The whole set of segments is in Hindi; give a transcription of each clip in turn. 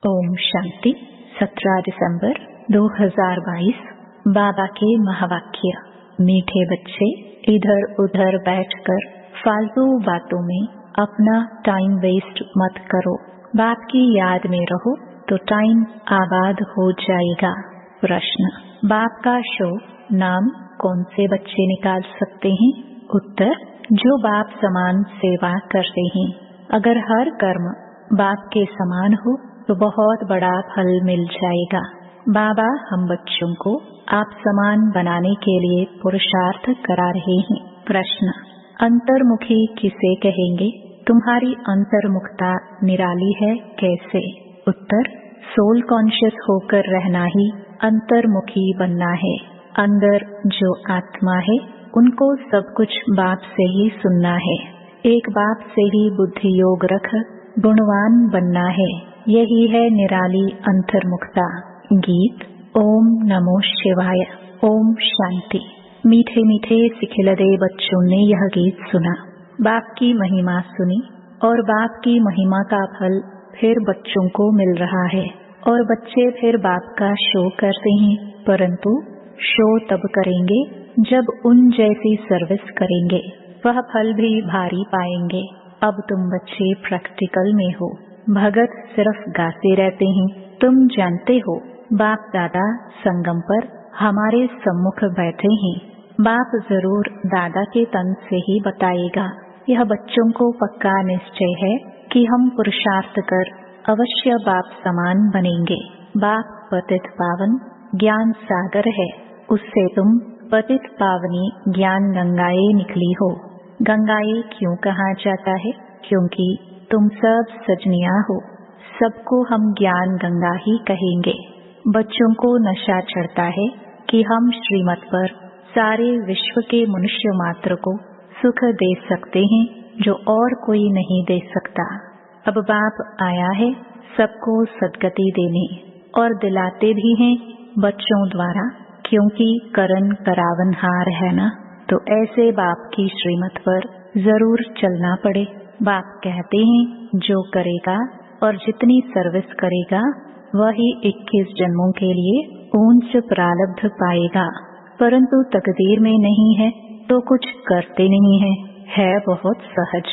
ओम शांति। 17 दिसंबर 2022। बाबा के महावाक्य। मीठे बच्चे, इधर उधर बैठकर फालतू बातों में अपना टाइम वेस्ट मत करो। बाप की याद में रहो तो टाइम आबाद हो जाएगा। प्रश्न, बाप का शो नाम कौन से बच्चे निकाल सकते हैं? उत्तर, जो बाप समान सेवा करते हैं। अगर हर कर्म बाप के समान हो तो बहुत बड़ा फल मिल जाएगा। बाबा हम बच्चों को आप समान बनाने के लिए पुरुषार्थ करा रहे हैं। प्रश्न, अंतर्मुखी किसे कहेंगे? तुम्हारी अंतर्मुखता निराली है कैसे? उत्तर, सोल कॉन्शियस होकर रहना ही अंतर्मुखी बनना है। अंदर जो आत्मा है उनको सब कुछ बाप से ही सुनना है। एक बाप से ही बुद्धि योग रख गुणवान बनना है। यही है निराली अंतर्मुखता। गीत। ओम नमो शिवाय। ओम शांति। मीठे मीठे सिखिलदे बच्चों ने यह गीत सुना, बाप की महिमा सुनी और बाप की महिमा का फल फिर बच्चों को मिल रहा है और बच्चे फिर बाप का शो करते हैं, परंतु शो तब करेंगे जब उन जैसी सर्विस करेंगे। वह फल भी भारी पाएंगे। अब तुम बच्चे प्रैक्टिकल में हो। भगत सिर्फ गाते रहते हैं। तुम जानते हो बाप दादा संगम पर हमारे सम्मुख बैठे हैं। बाप जरूर दादा के तन से ही बताएगा। यह बच्चों को पक्का निश्चय है कि हम पुरुषार्थ कर अवश्य बाप समान बनेंगे। बाप पतित पावन ज्ञान सागर है, उससे तुम पतित पावनी ज्ञान गंगाएं निकली हो। गंगाएं क्यों कहा जाता है? क्योंकि तुम सब सजनिया हो। सबको हम ज्ञान गंगा ही कहेंगे। बच्चों को नशा चढ़ता है कि हम श्रीमत पर सारे विश्व के मनुष्य मात्र को सुख दे सकते हैं जो और कोई नहीं दे सकता। अब बाप आया है सबको सद्गति देने और दिलाते भी हैं बच्चों द्वारा, क्योंकि करन करावन हार है ना, तो ऐसे बाप की श्रीमत पर जरूर चलना पड़े। बाप कहते हैं जो करेगा और जितनी सर्विस करेगा वही 21 जन्मों के लिए ऊंच प्रारब्ध पाएगा, परंतु तकदीर में नहीं है तो कुछ करते नहीं है बहुत सहज।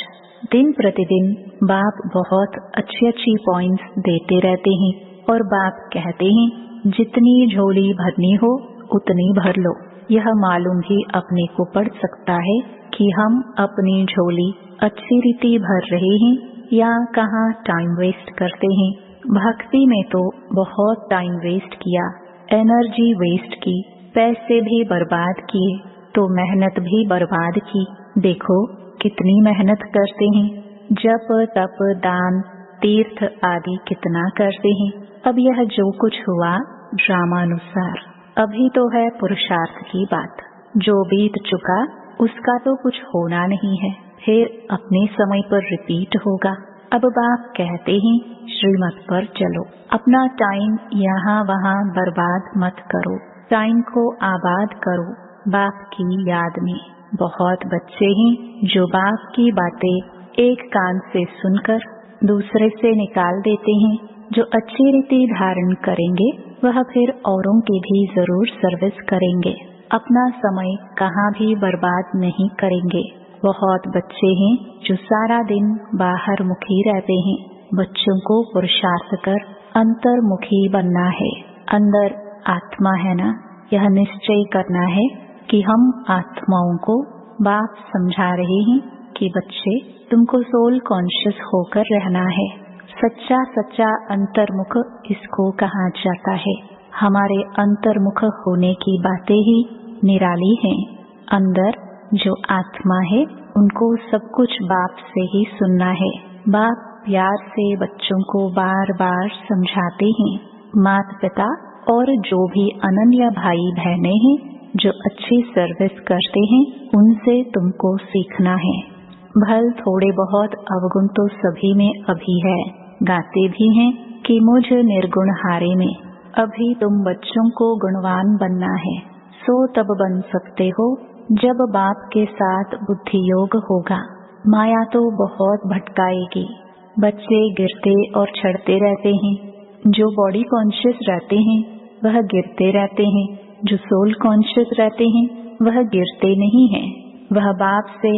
दिन प्रतिदिन बाप बहुत अच्छी पॉइंट्स देते रहते हैं और बाप कहते हैं जितनी झोली भरनी हो उतनी भर लो। यह मालूम भी अपने को पड़ सकता है कि हम अपनी झोली अच्छी रीति भर रहे हैं या कहाँ टाइम वेस्ट करते हैं। भक्ति में तो बहुत टाइम वेस्ट किया, एनर्जी वेस्ट की, पैसे भी बर्बाद किए, तो मेहनत भी बर्बाद की। देखो कितनी मेहनत करते हैं, जप तप दान तीर्थ आदि कितना करते हैं। अब यह जो कुछ हुआ ड्रामानुसार, अभी तो है पुरुषार्थ की बात। जो बीत चुका उसका तो कुछ होना नहीं है, फिर अपने समय पर रिपीट होगा। अब बाप कहते हैं श्रीमत पर चलो, अपना टाइम यहाँ वहाँ बर्बाद मत करो, टाइम को आबाद करो बाप की याद में। बहुत बच्चे हैं जो बाप की बातें एक कान से सुनकर दूसरे से निकाल देते हैं। जो अच्छी रीति धारण करेंगे वह फिर औरों की भी जरूर सर्विस करेंगे, अपना समय कहाँ भी बर्बाद नहीं करेंगे। बहुत बच्चे हैं जो सारा दिन बाहर मुखी रहते हैं। बच्चों को पुरुषार्थ कर अंतर्मुखी बनना है। अंदर आत्मा है ना, यह निश्चय करना है कि हम आत्माओं को बाप समझा रहे हैं कि बच्चे तुमको सोल कॉन्शियस होकर रहना है। सच्चा सच्चा अंतर्मुख इसको कहा जाता है। हमारे अंतर्मुख होने की बातें ही निराली हैं। अंदर जो आत्मा है उनको सब कुछ बाप से ही सुनना है। बाप प्यार से बच्चों को बार बार समझाते हैं। माता पिता और जो भी अनन्य भाई बहनें हैं जो अच्छी सर्विस करते हैं उनसे तुमको सीखना है। भल थोड़े बहुत अवगुण तो सभी में अभी है, गाते भी हैं कि मुझ निर्गुण हारे में। अभी तुम बच्चों को गुणवान बनना है, सो तब बन सकते हो जब बाप के साथ बुद्धि योग होगा। माया तो बहुत भटकाएगी, बच्चे गिरते और चढ़ते रहते हैं। जो बॉडी कॉन्शियस रहते हैं वह गिरते रहते हैं, जो सोल कॉन्शियस रहते हैं वह गिरते नहीं हैं। वह बाप से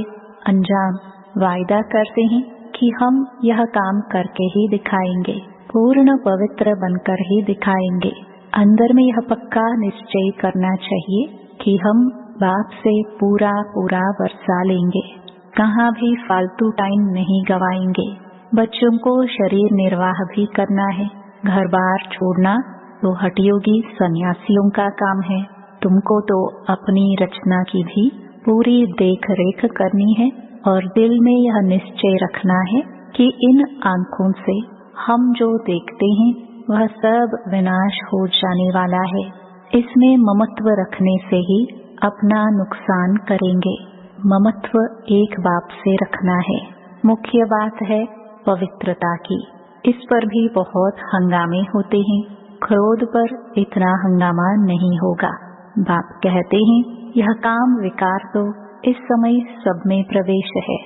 अंजाम वायदा करते हैं कि हम यह काम करके ही दिखाएंगे, पूर्ण पवित्र बनकर ही दिखाएंगे। अंदर में यह पक्का निश्चय करना चाहिए कि हम बाप से पूरा पूरा वर्षा लेंगे, कहाँ भी फालतू टाइम नहीं गवाएंगे। बच्चों को शरीर निर्वाह भी करना है, घर बार छोड़ना तो हठयोगी सन्यासियों का काम है। तुमको तो अपनी रचना की भी पूरी देख रेख करनी है और दिल में यह निश्चय रखना है कि इन आंखों से हम जो देखते हैं वह सब विनाश हो जाने वाला है। इसमें ममत्व रखने से ही अपना नुकसान करेंगे। ममत्व एक बाप से रखना है। मुख्य बात है पवित्रता की। इस पर भी बहुत हंगामे होते हैं, क्रोध पर इतना हंगामा नहीं होगा। बाप कहते हैं यह काम विकार तो इस समय सब में प्रवेश है,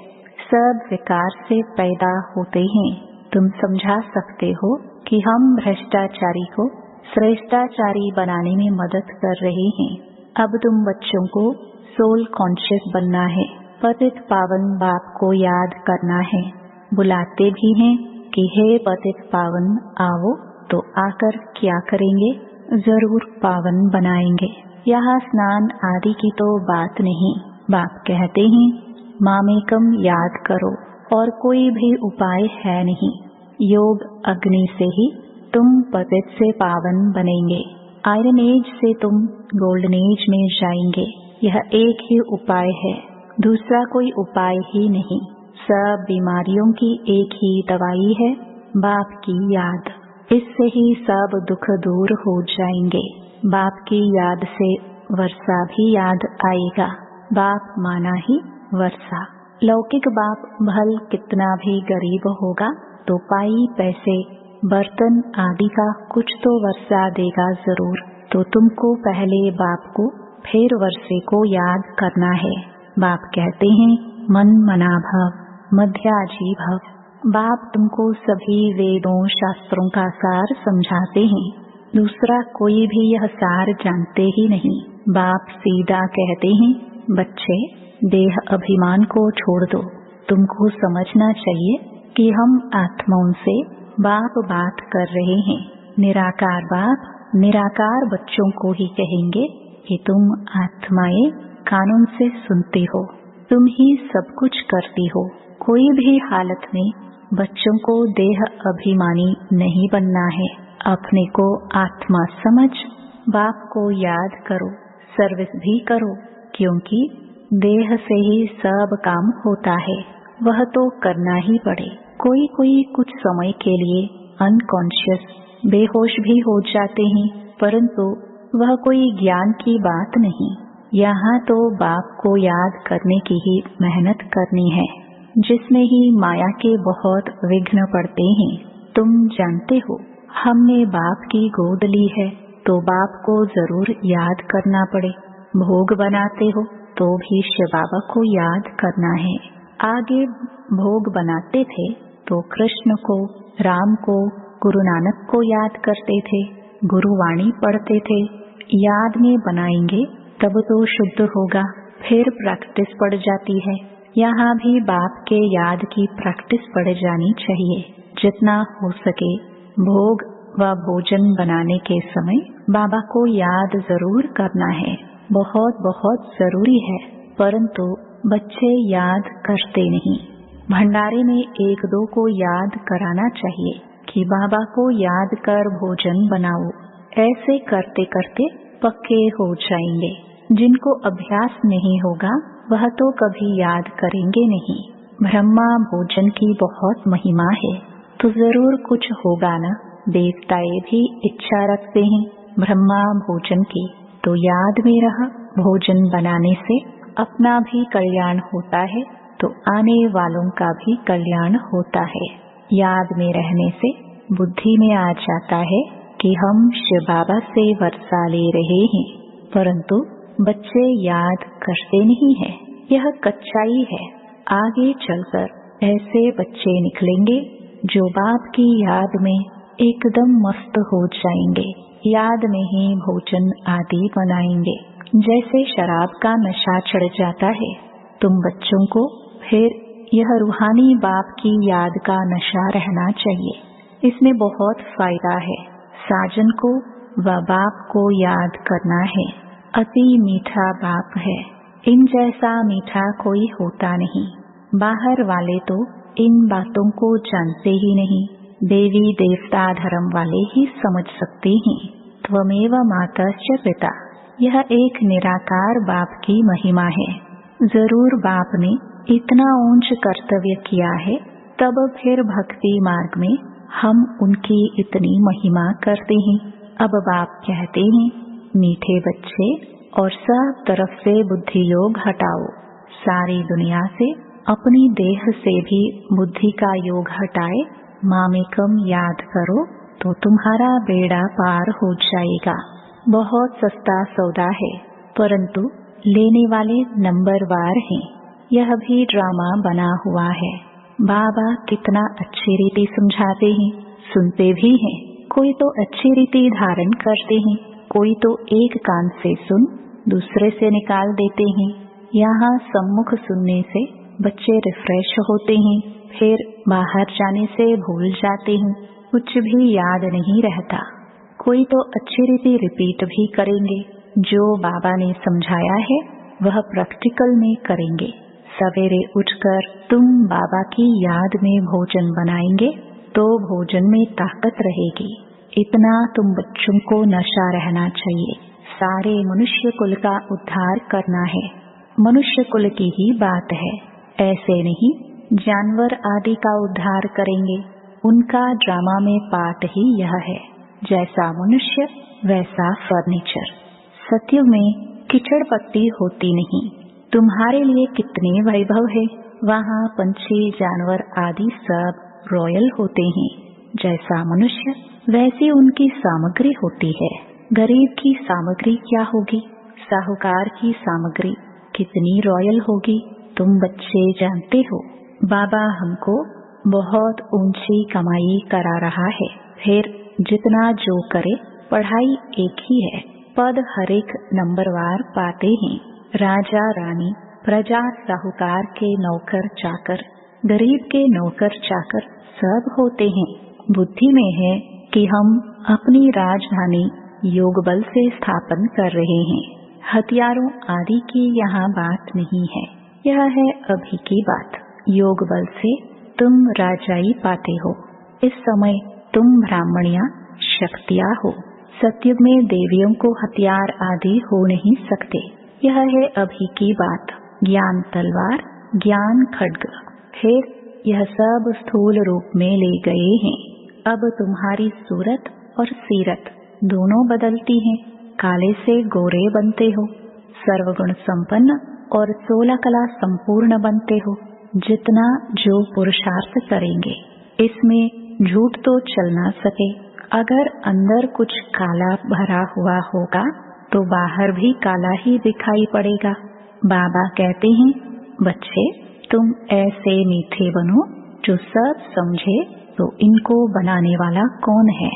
सब विकार से पैदा होते हैं। तुम समझा सकते हो कि हम भ्रष्टाचारी को श्रेष्ठाचारी बनाने में मदद कर रहे हैं। अब तुम बच्चों को सोल कॉन्शियस बनना है, पतित पावन बाप को याद करना है। बुलाते भी हैं कि हे पतित पावन आओ, तो आकर क्या करेंगे? जरूर पावन बनाएंगे। यहाँ स्नान आदि की तो बात नहीं। बाप कहते हैं मामेकम याद करो और कोई भी उपाय है नहीं। योग अग्नि से ही तुम पतित से पावन बनेंगे। आयरन एज से तुम गोल्डन एज में जाएंगे। यह एक ही उपाय है, दूसरा कोई उपाय ही नहीं। सब बीमारियों की एक ही दवाई है, बाप की याद। इससे ही सब दुख दूर हो जाएंगे। बाप की याद से वर्षा भी याद आएगा। बाप माना ही वर्षा। लौकिक बाप भल कितना भी गरीब होगा तो पाई पैसे बर्तन आदि का कुछ तो वर्षा देगा जरूर। तो तुमको पहले बाप को फिर वर्षे को याद करना है। बाप कहते हैं मन मना भव मध्याजी भव। बाप तुमको सभी वेदों शास्त्रों का सार समझाते हैं, दूसरा कोई भी यह सार जानते ही नहीं। बाप सीधा कहते हैं बच्चे देह अभिमान को छोड़ दो। तुमको समझना चाहिए कि हम आत्माओं से बाप बात कर रहे हैं। निराकार बाप निराकार बच्चों को ही कहेंगे कि तुम आत्माएं कानून से सुनते हो, तुम ही सब कुछ करती हो। कोई भी हालत में बच्चों को देह अभिमानी नहीं बनना है। अपने को आत्मा समझ बाप को याद करो, सर्विस भी करो, क्योंकि देह से ही सब काम होता है, वह तो करना ही पड़े। कोई कोई कुछ समय के लिए अनकॉन्शियस बेहोश भी हो जाते हैं, परंतु वह कोई ज्ञान की बात नहीं। यहाँ तो बाप को याद करने की ही मेहनत करनी है, जिसमें ही माया के बहुत विघ्न पड़ते हैं। तुम जानते हो हमने बाप की गोद ली है, तो बाप को जरूर याद करना पड़े। भोग बनाते हो तो भी शिव बाबा को याद करना है। आगे भोग बनाते थे तो कृष्ण को, राम को, गुरु नानक को याद करते थे, गुरुवाणी पढ़ते थे। याद में बनाएंगे तब तो शुद्ध होगा। फिर प्रैक्टिस पड़ जाती है। यहाँ भी बाप के याद की प्रैक्टिस पड़ जानी चाहिए। जितना हो सके भोग व भोजन बनाने के समय बाबा को याद जरूर करना है, बहुत बहुत जरूरी है। परंतु बच्चे याद करते नहीं। भंडारे में एक दो को याद कराना चाहिए कि बाबा को याद कर भोजन बनाओ। ऐसे करते करते पक्के हो जाएंगे। जिनको अभ्यास नहीं होगा वह तो कभी याद करेंगे नहीं। ब्रह्मा भोजन की बहुत महिमा है, तो जरूर कुछ होगा ना। देवताएं भी इच्छा रखते हैं ब्रह्मा भोजन की, तो याद में रहा। भोजन बनाने से अपना भी कल्याण होता है, तो आने वालों का भी कल्याण होता है। याद में रहने से बुद्धि में आ जाता है कि हम शिव बाबा से वर्षा ले रहे हैं, परंतु बच्चे याद करते नहीं है। यह कच्चाई है। आगे चलकर ऐसे बच्चे निकलेंगे जो बाप की याद में एकदम मस्त हो जाएंगे, याद में ही भोजन आदि बनाएंगे। जैसे शराब का नशा चढ़ जाता है तुम बच्चों को, फिर यह रूहानी बाप की याद का नशा रहना चाहिए। इसमें बहुत फायदा है। साजन को व बाप को याद करना है। अति मीठा बाप है, इन जैसा मीठा कोई होता नहीं। बाहर वाले तो इन बातों को जानते ही नहीं, देवी देवता धर्म वाले ही समझ सकते हैं। त्वमेव मातश्च पिता, यह एक निराकार बाप की महिमा है। जरूर बाप ने इतना ऊंच कर्तव्य किया है, तब फिर भक्ति मार्ग में हम उनकी इतनी महिमा करते हैं। अब बाप कहते हैं, मीठे बच्चे और सब तरफ से बुद्धि योग हटाओ। सारी दुनिया से, अपनी देह से भी बुद्धि का योग हटाए मामेकम याद करो तो तुम्हारा बेड़ा पार हो जाएगा। बहुत सस्ता सौदा है, परंतु लेने वाले नंबरवार हैं। यह भी ड्रामा बना हुआ है। बाबा कितना अच्छी रीति समझाते हैं, सुनते भी हैं। कोई तो अच्छी रीति धारण करते हैं, कोई तो एक कान से सुन दूसरे से निकाल देते हैं। यहाँ सम्मुख सुनने से बच्चे रिफ्रेश होते हैं, फिर बाहर जाने से भूल जाते हैं, कुछ भी याद नहीं रहता। कोई तो अच्छी रीति रिपीट भी करेंगे, जो बाबा ने समझाया है वह प्रैक्टिकल में करेंगे। सवेरे उठकर तुम बाबा की याद में भोजन बनाएंगे तो भोजन में ताकत रहेगी। इतना तुम बच्चों को नशा रहना चाहिए। सारे मनुष्य कुल का उद्धार करना है, मनुष्य कुल की ही बात है। ऐसे नहीं जानवर आदि का उद्धार करेंगे, उनका ड्रामा में पार्ट ही यह है। जैसा मनुष्य वैसा फर्नीचर। सत्युग में कीचड़ पट्टी होती नहीं। तुम्हारे लिए कितने वैभव है, वहाँ पंछी जानवर आदि सब रॉयल होते हैं। जैसा मनुष्य वैसी उनकी सामग्री होती है। गरीब की सामग्री क्या होगी, साहूकार की सामग्री कितनी रॉयल होगी, तुम बच्चे जानते हो। बाबा हमको बहुत ऊंची कमाई करा रहा है, फिर जितना जो करे पढ़ाई एक ही है, पद हर एक नंबरवार पाते हैं। राजा रानी, प्रजा, साहूकार के नौकर चाकर, गरीब के नौकर चाकर सब होते हैं। बुद्धि में है कि हम अपनी राजधानी योग बल से स्थापन कर रहे हैं। हथियारों आदि की यहाँ बात नहीं है, यह है अभी की बात। योग बल से तुम राजाई पाते हो। इस समय तुम ब्राह्मणिया शक्तियाँ हो। सत्युग में देवियों को हथियार आदि हो नहीं सकते। यह है अभी की बात। ज्ञान तलवार, ज्ञान खड्ग, फिर यह सब स्थूल रूप में ले गए हैं। अब तुम्हारी सूरत और सीरत दोनों बदलती हैं। काले से गोरे बनते हो, सर्वगुण संपन्न और 16 कला संपूर्ण बनते हो। जितना जो पुरुषार्थ करेंगे, इसमें झूठ तो चल ना सके। अगर अंदर कुछ काला भरा हुआ होगा तो बाहर भी काला ही दिखाई पड़ेगा। बाबा कहते हैं, बच्चे तुम ऐसे मीठे बनो जो सब समझे तो इनको बनाने वाला कौन है।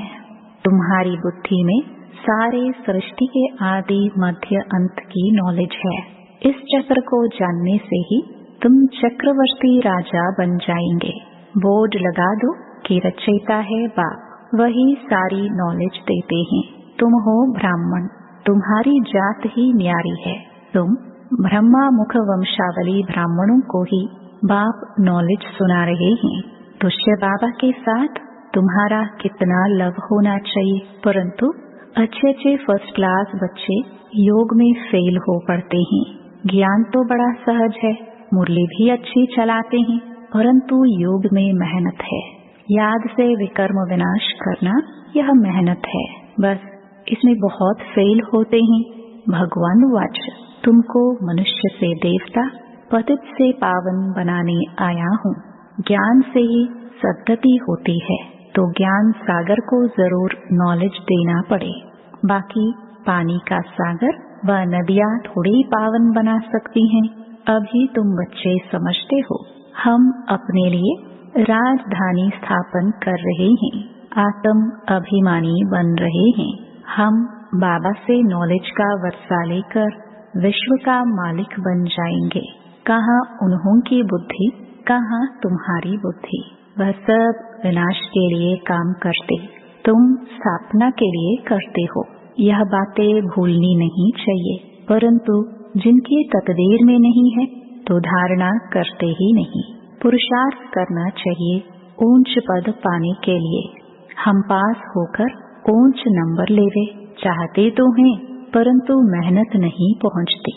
तुम्हारी बुद्धि में सारे सृष्टि के आदि मध्य अंत की नॉलेज है। इस चक्र को जानने से ही तुम चक्रवर्ती राजा बन जाएंगे। बोर्ड लगा दो कि रचयिता है बाप, वही सारी नॉलेज देते हैं। तुम हो ब्राह्मण, तुम्हारी जात ही न्यारी है। तुम ब्रह्मा मुख वंशावली ब्राह्मणों को ही बाप नॉलेज सुना रहे हैं। तुष्य बाबा के साथ तुम्हारा कितना लव होना चाहिए, परंतु अच्छे अच्छे फर्स्ट क्लास बच्चे योग में फेल हो पड़ते हैं। ज्ञान तो बड़ा सहज है, मुरली भी अच्छी चलाते हैं, परंतु योग में मेहनत है। याद से विकर्म विनाश करना यह मेहनत है, बस इसमें बहुत फेल होते हैं। भगवान वाच, तुमको मनुष्य से देवता, पतित से पावन बनाने आया हूँ। ज्ञान से ही सद्गति होती है, तो ज्ञान सागर को जरूर नॉलेज देना पड़े। बाकी पानी का सागर व नदियाँ थोड़ी पावन बना सकती हैं। अभी तुम बच्चे समझते हो, हम अपने लिए राजधानी स्थापन कर रहे हैं। आत्म अभिमानी बन रहे हैं। हम बाबा से नॉलेज का वर्षा लेकर विश्व का मालिक बन जाएंगे। कहाँ उन्हों की बुद्धि, कहाँ तुम्हारी बुद्धि। वह सब विनाश के लिए काम करते, तुम स्थापना के लिए करते हो। यह बातें भूलनी नहीं चाहिए, परंतु जिनकी तकदीर में नहीं है तो धारणा करते ही नहीं। पुरुषार्थ करना चाहिए ऊंच पद पाने के लिए। हम पास होकर ऊंच नंबर लेवे चाहते तो हैं, परंतु मेहनत नहीं पहुंचती।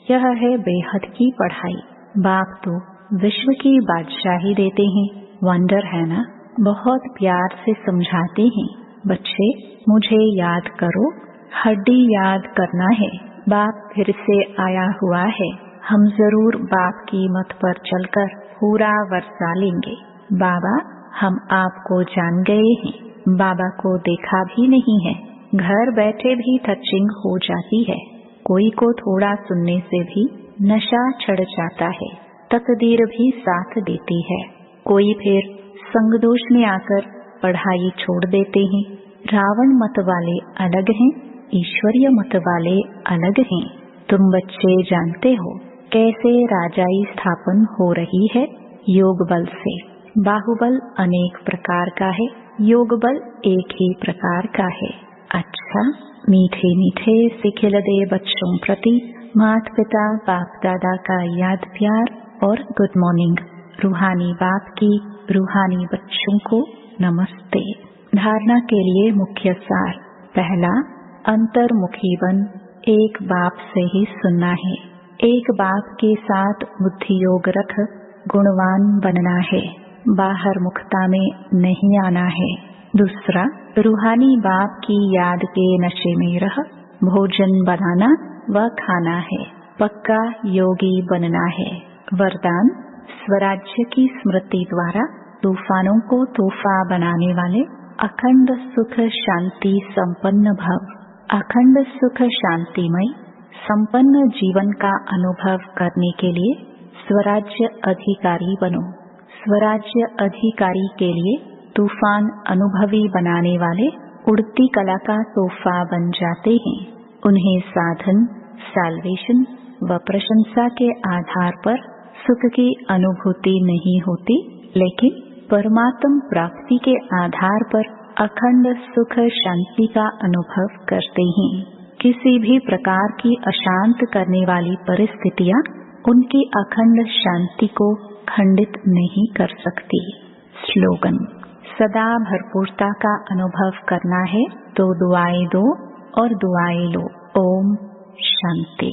यह है बेहद की पढ़ाई। बाप तो विश्व की बादशाही देते हैं। वंडर है ना, बहुत प्यार से समझाते हैं, बच्चे मुझे याद करो, हड्डी याद करना है। बाप फिर से आया हुआ है। हम जरूर बाप की मत पर चलकर पूरा वर्षा लेंगे। बाबा हम आपको जान गए हैं, बाबा को देखा भी नहीं है। घर बैठे भी टचिंग हो जाती है। कोई को थोड़ा सुनने से भी नशा चढ़ जाता है। तकदीर भी साथ देती है। कोई फिर संगदोष में आकर पढ़ाई छोड़ देते हैं। रावण मत वाले अलग हैं, ईश्वरीय मत वाले अलग हैं। तुम बच्चे जानते हो कैसे राजाई स्थापन हो रही है? योग बल से। बाहुबल अनेक प्रकार का है, योग बल एक ही प्रकार का है। अच्छा, मीठे मीठे से खिल दे बच्चों प्रति माता पिता बाप दादा का याद प्यार और गुड मॉर्निंग। रूहानी बाप की रूहानी बच्चों को नमस्ते। धारणा के लिए मुख्य सार। पहला, अंतर्मुखी बन एक बाप से ही सुनना है। एक बाप के साथ बुद्धि योग रख गुणवान बनना है। बाहर मुखता में नहीं आना है। दूसरा, रूहानी बाप की याद के नशे में रह भोजन बनाना व खाना है। पक्का योगी बनना है। वरदान, स्वराज्य की स्मृति द्वारा तूफानों को तूफा बनाने वाले अखंड सुख शांति संपन्न भव। अखंड सुख शांतिमय संपन्न जीवन का अनुभव करने के लिए स्वराज्य अधिकारी बनो। स्वराज्य अधिकारी के लिए तूफान अनुभवी बनाने वाले उड़ती कला का तोहफा बन जाते हैं। उन्हें साधन, सैल्वेशन व प्रशंसा के आधार पर सुख की अनुभूति नहीं होती, लेकिन परमात्म प्राप्ति के आधार पर अखंड सुख शांति का अनुभव करते हैं। किसी भी प्रकार की अशांत करने वाली परिस्थितियां उनकी अखंड शांति को खंडित नहीं कर सकती। स्लोगन, सदा भरपूरता का अनुभव करना है तो दुआएं दो और दुआएं लो। ओम शांति।